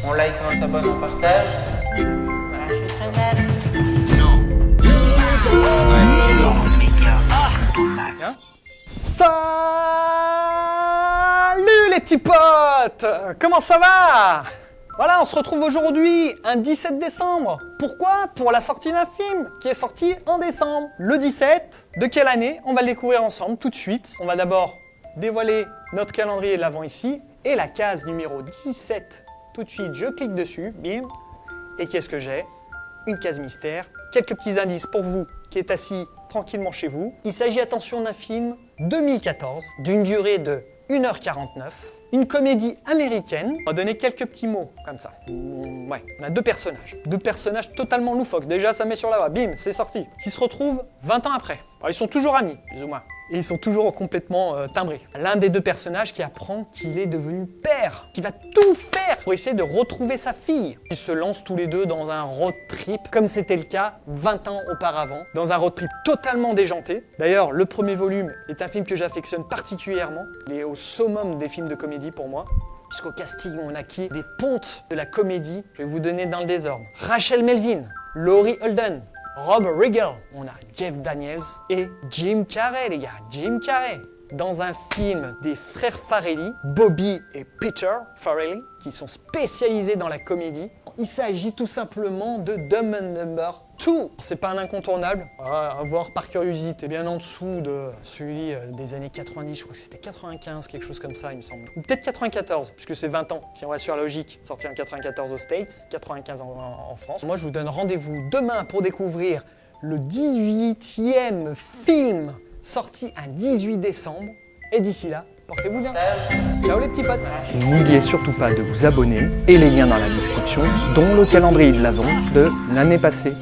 On like, on s'abonne, on partage. Voilà, je suis très belle. Salut les petits potes! Comment ça va? Voilà, on se retrouve aujourd'hui, un 17 décembre. Pourquoi? Pour la sortie d'un film qui est sorti en décembre. Le 17, de quelle année? On va le découvrir ensemble tout de suite. On va d'abord dévoiler notre calendrier de l'avant ici et la case numéro 17. Tout de suite, je clique dessus, bim. Et qu'est-ce que j'ai? Une case mystère, quelques petits indices pour vous qui êtes assis tranquillement chez vous. Il s'agit, attention, d'un film 2014, d'une durée de 1h49, une comédie américaine. On va donner quelques petits mots comme ça. Ouais, on a deux personnages totalement loufoques. Déjà, ça met sur la voie, bim, c'est sorti. Qui se retrouvent 20 ans après. Alors, ils sont toujours amis, plus ou moins. Et ils sont toujours complètement timbrés. L'un des deux personnages qui apprend qu'il est devenu père, qui va tout faire pour essayer de retrouver sa fille. Ils se lancent tous les deux dans un road trip, comme c'était le cas 20 ans auparavant, dans un road trip totalement déjanté. D'ailleurs, le premier volume est un film que j'affectionne particulièrement. Il est au summum des films de comédie pour moi. Puisqu'au casting, on a qui? Des pontes de la comédie. Je vais vous donner dans le désordre. Rachel Melvin, Laurie Holden, Rob Riggle, on a Jeff Daniels et Jim Carrey, les gars, Jim Carrey. Dans un film des frères Farrelly, Bobby et Peter Farrelly, qui sont spécialisés dans la comédie. Il s'agit tout simplement de Dumb and Dumber 2. C'est pas un incontournable, à voir par curiosité, bien en dessous de celui des années 90, je crois que c'était 95, quelque chose comme ça, il me semble. Ou peut-être 94, puisque c'est 20 ans, si on va sur la logique, sorti en 94 aux States, 95 en France. Moi, je vous donne rendez-vous demain pour découvrir le 18e film sorti un 18 décembre. Et d'ici là, portez-vous bien. Ciao les petits potes. N'oubliez surtout pas de vous abonner et les liens dans la description, dont le calendrier de l'Avent de l'année passée.